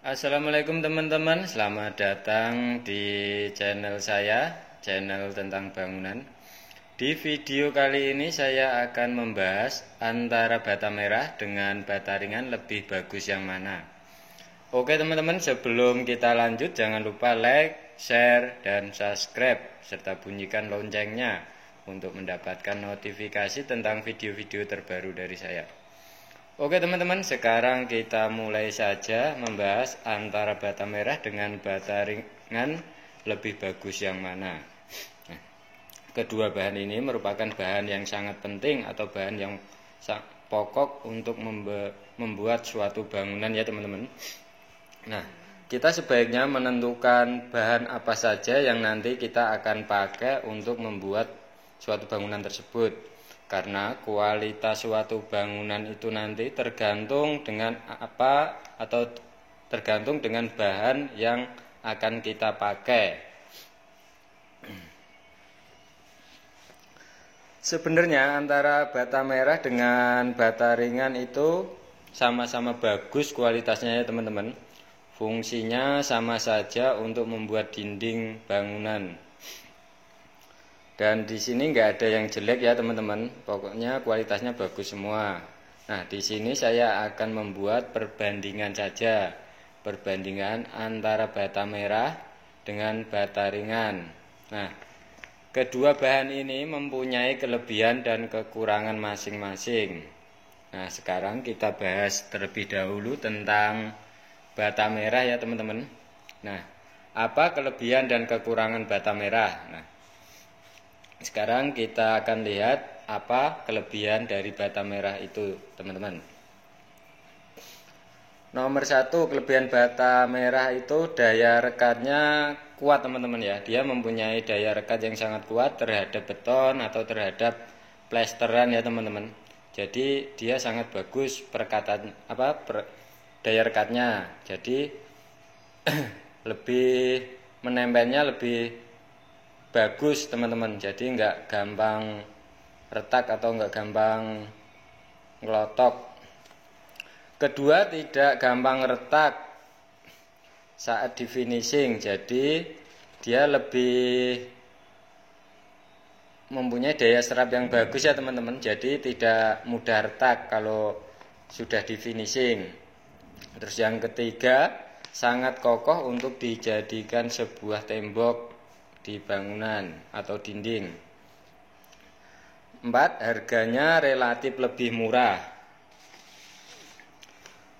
Assalamualaikum teman-teman, selamat datang di channel saya, channel tentang bangunan. Di video kali ini saya akan membahas antara bata merah dengan bata ringan lebih bagus yang mana. Oke teman-teman, sebelum kita lanjut jangan lupa like, share, dan subscribe serta bunyikan loncengnya untuk mendapatkan notifikasi tentang video-video terbaru dari saya. Oke teman-teman, sekarang kita mulai saja membahas antara bata merah dengan bata ringan lebih bagus yang mana. Nah, kedua bahan ini merupakan bahan yang sangat penting atau bahan yang pokok untuk membuat suatu bangunan ya teman-teman. Nah, kita sebaiknya menentukan bahan apa saja yang nanti kita akan pakai untuk membuat suatu bangunan tersebut. Karena kualitas suatu bangunan itu nanti tergantung dengan apa atau tergantung dengan bahan yang akan kita pakai. Sebenarnya antara bata merah dengan bata ringan itu sama-sama bagus kualitasnya ya teman-teman. Fungsinya sama saja untuk membuat dinding bangunan. Dan di sini nggak ada yang jelek ya teman-teman. Pokoknya kualitasnya bagus semua. Nah, di sini saya akan membuat perbandingan saja. Perbandingan antara bata merah dengan bata ringan. Nah, kedua bahan ini mempunyai kelebihan dan kekurangan masing-masing. Nah, sekarang kita bahas terlebih dahulu tentang bata merah ya teman-teman. Nah, apa kelebihan dan kekurangan bata merah? Nah, sekarang kita akan lihat apa kelebihan dari bata merah itu teman-teman. Nomor satu, kelebihan bata merah itu daya rekatnya kuat teman-teman ya. Dia mempunyai daya rekat yang sangat kuat terhadap beton atau terhadap plesteran ya teman-teman. Jadi dia sangat bagus daya rekatnya. Jadi lebih menempelnya lebih bagus teman-teman. Jadi nggak gampang retak atau nggak gampang ngelotok. Kedua, tidak gampang retak saat di finishing. Jadi dia lebih mempunyai daya serap yang bagus ya teman-teman. Jadi tidak mudah retak kalau sudah di finishing. Terus yang ketiga, sangat kokoh untuk dijadikan sebuah tembok di bangunan atau dinding. 4. Harganya relatif lebih murah.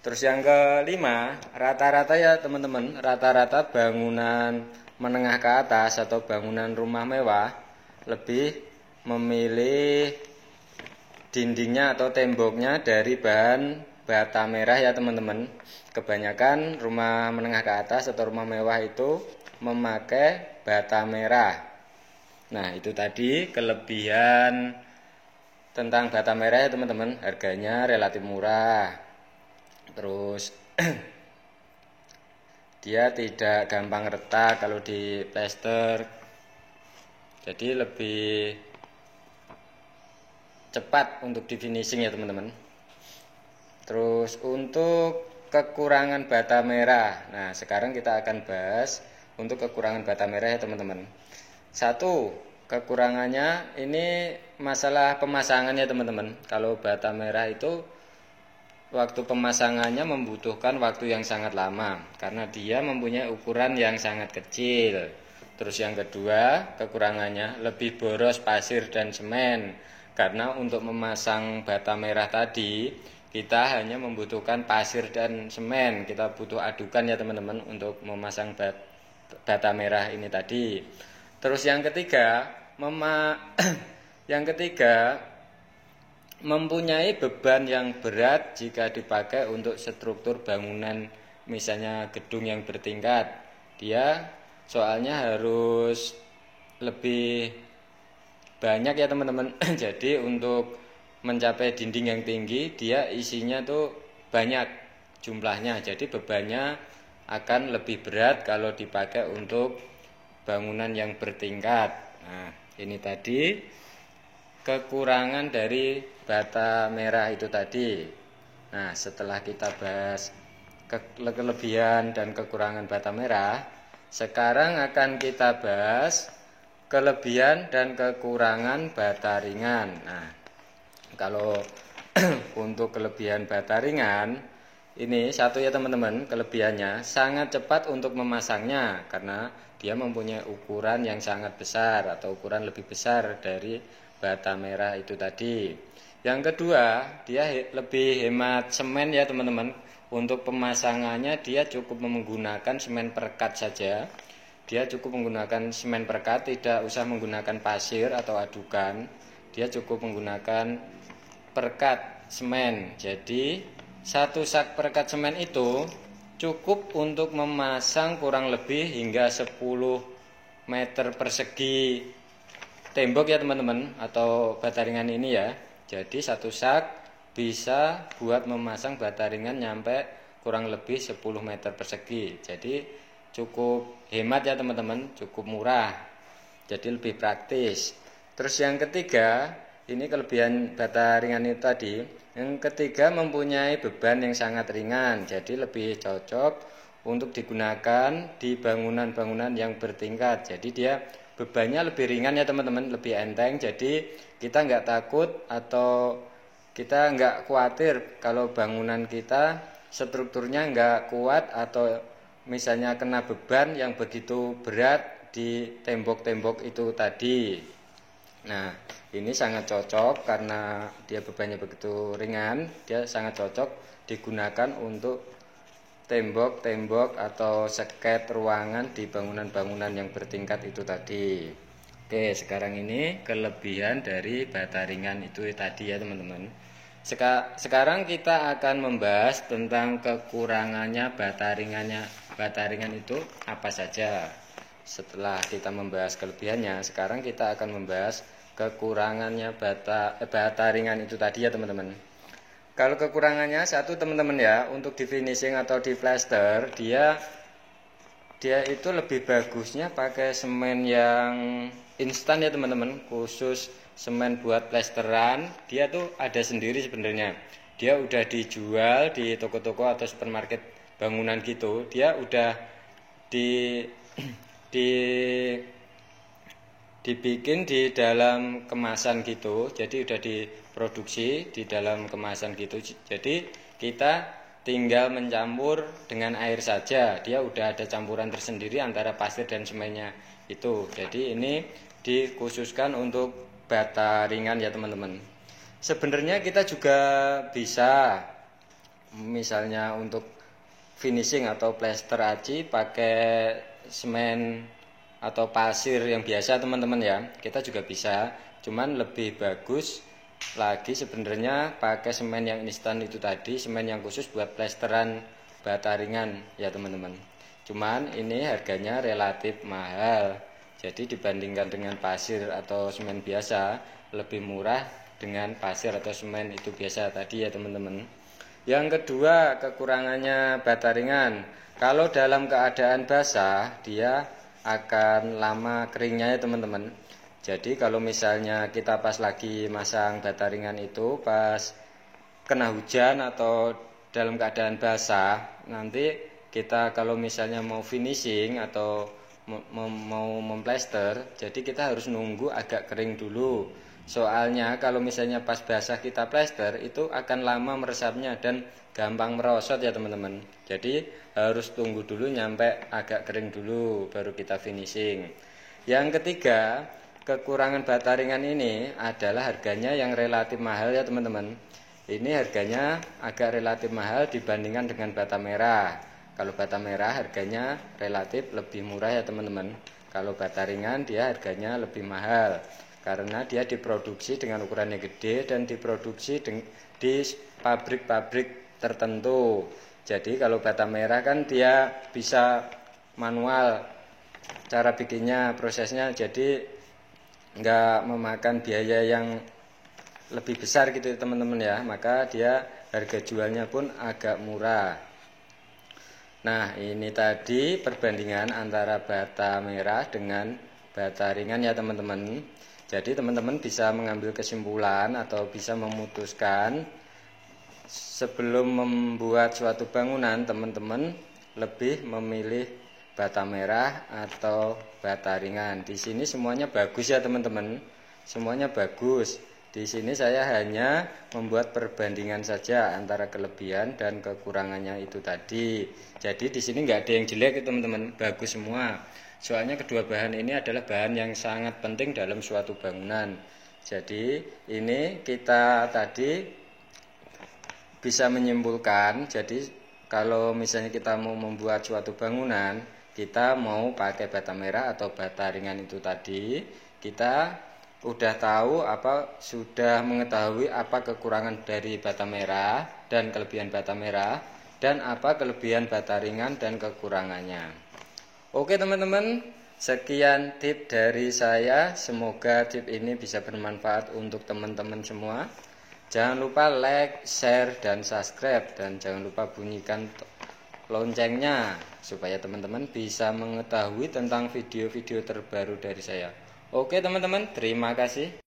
Terus yang kelima, rata-rata ya teman-teman, rata-rata bangunan menengah ke atas atau bangunan rumah mewah lebih memilih dindingnya atau temboknya dari bahan bata merah ya teman-teman. Kebanyakan rumah menengah ke atas atau rumah mewah itu memakai bata merah. Nah, itu tadi kelebihan tentang bata merah ya teman-teman. Harganya relatif murah. Terus dia tidak gampang retak kalau di plester. Jadi lebih cepat untuk di finishing ya teman-teman. Terus untuk kekurangan bata merah. Nah, sekarang kita akan bahas untuk kekurangan bata merah ya teman-teman. 1. Kekurangannya ini masalah pemasangan ya teman-teman. Kalau bata merah itu waktu pemasangannya membutuhkan waktu yang sangat lama karena dia mempunyai ukuran yang sangat kecil. Terus yang kedua, kekurangannya lebih boros pasir dan semen. Karena untuk memasang bata merah tadi kita hanya membutuhkan pasir dan semen. Kita butuh adukan ya teman-teman untuk memasang bata merah ini tadi. Terus yang ketiga, mempunyai beban yang berat jika dipakai untuk struktur bangunan, misalnya gedung yang bertingkat. Dia soalnya harus lebih banyak ya teman-teman. Jadi untuk mencapai dinding yang tinggi, dia isinya tuh banyak jumlahnya. Jadi bebannya akan lebih berat kalau dipakai untuk bangunan yang bertingkat. Nah, ini tadi kekurangan dari bata merah itu tadi. Nah, setelah kita bahas kelebihan dan kekurangan bata merah. Sekarang akan kita bahas kelebihan dan kekurangan bata ringan. Nah, kalau untuk kelebihan bata ringan, ini satu ya teman-teman, kelebihannya sangat cepat untuk memasangnya karena dia mempunyai ukuran yang sangat besar atau ukuran lebih besar dari bata merah itu tadi. Yang kedua, dia lebih hemat semen ya teman-teman. Untuk pemasangannya dia cukup menggunakan semen perekat saja. Dia cukup menggunakan semen perekat, tidak usah menggunakan pasir atau adukan. Dia cukup menggunakan perekat semen. Jadi satu sak perekat semen itu cukup untuk memasang kurang lebih hingga 10 meter persegi tembok ya teman-teman, atau bata ringan ini ya. Jadi satu sak bisa buat memasang bata ringan nyampe kurang lebih 10 meter persegi. Jadi cukup hemat ya teman-teman, cukup murah. Jadi lebih praktis. Terus yang ketiga, ini kelebihan bata ringan itu tadi. Yang ketiga, mempunyai beban yang sangat ringan. Jadi lebih cocok untuk digunakan di bangunan-bangunan yang bertingkat. Jadi dia bebannya lebih ringan ya teman-teman, lebih enteng. Jadi kita nggak takut atau kita nggak khawatir kalau bangunan kita strukturnya nggak kuat atau misalnya kena beban yang begitu berat di tembok-tembok itu tadi. Nah, ini sangat cocok karena dia bebannya begitu ringan, dia sangat cocok digunakan untuk tembok-tembok atau seket ruangan di bangunan-bangunan yang bertingkat itu tadi. Oke, sekarang ini kelebihan dari bata ringan itu tadi ya teman-teman. Sekarang kita akan membahas tentang kekurangannya bata ringan itu apa saja. Setelah kita membahas kelebihannya, sekarang kita akan membahas kekurangannya bata ringan itu tadi ya teman-teman. Kalau kekurangannya satu teman-teman ya, untuk di finishing atau di plaster dia itu lebih bagusnya pakai semen yang instan ya teman-teman. Khusus semen buat plesteran dia tuh ada sendiri sebenarnya. Dia udah dijual di toko-toko atau supermarket bangunan gitu. Dia udah dibikin di dalam kemasan gitu. Jadi udah diproduksi di dalam kemasan gitu. Jadi kita tinggal mencampur dengan air saja. Dia udah ada campuran tersendiri antara pasir dan semennya itu. Jadi ini dikhususkan untuk bata ringan ya teman-teman. Sebenarnya kita juga bisa misalnya untuk finishing atau plaster aci pakai semen atau pasir yang biasa teman-teman ya. Kita juga bisa, cuman lebih bagus lagi sebenarnya pakai semen yang instan itu tadi, semen yang khusus buat plesteran bata ringan ya teman-teman. Cuman ini harganya relatif mahal. Jadi dibandingkan dengan pasir atau semen biasa lebih murah dengan pasir atau semen itu biasa tadi ya teman-teman. Yang kedua, kekurangannya bata ringan. Kalau dalam keadaan basah dia akan lama keringnya ya teman-teman. Jadi kalau misalnya kita pas lagi masang bata ringan itu pas kena hujan atau dalam keadaan basah, nanti kita kalau misalnya mau finishing atau mau memplester, jadi kita harus nunggu agak kering dulu. Soalnya kalau misalnya pas basah kita plester itu akan lama meresapnya dan gampang merosot ya teman-teman. Jadi harus tunggu dulu nyampe agak kering dulu baru kita finishing. Yang ketiga, kekurangan bata ringan ini adalah harganya yang relatif mahal ya teman-teman. Ini harganya agak relatif mahal dibandingkan dengan bata merah. Kalau bata merah harganya relatif lebih murah ya teman-teman. Kalau bata ringan dia harganya lebih mahal karena dia diproduksi dengan ukuran yang gede dan diproduksi di pabrik-pabrik tertentu. Jadi kalau bata merah kan dia bisa manual cara bikinnya, prosesnya, jadi nggak memakan biaya yang lebih besar gitu teman-teman ya, maka dia harga jualnya pun agak murah. Nah, ini tadi perbandingan antara bata merah dengan bata ringan ya teman-teman. Jadi teman-teman bisa mengambil kesimpulan atau bisa memutuskan sebelum membuat suatu bangunan, teman-teman lebih memilih bata merah atau bata ringan. Di sini semuanya bagus ya teman-teman, semuanya bagus. Di sini saya hanya membuat perbandingan saja antara kelebihan dan kekurangannya itu tadi. Jadi di sini nggak ada yang jelek teman-teman, bagus semua. Soalnya kedua bahan ini adalah bahan yang sangat penting dalam suatu bangunan. Jadi ini kita tadi bisa menyimpulkan, jadi kalau misalnya kita mau membuat suatu bangunan, kita mau pakai bata merah atau bata ringan itu tadi, kita sudah mengetahui apa kekurangan dari bata merah dan kelebihan bata merah, dan apa kelebihan bata ringan dan kekurangannya. Oke teman-teman, sekian tip dari saya. Semoga tip ini bisa bermanfaat untuk teman-teman semua. Jangan lupa like, share, dan subscribe, dan jangan lupa bunyikan loncengnya supaya teman-teman bisa mengetahui tentang video-video terbaru dari saya. Oke teman-teman, terima kasih.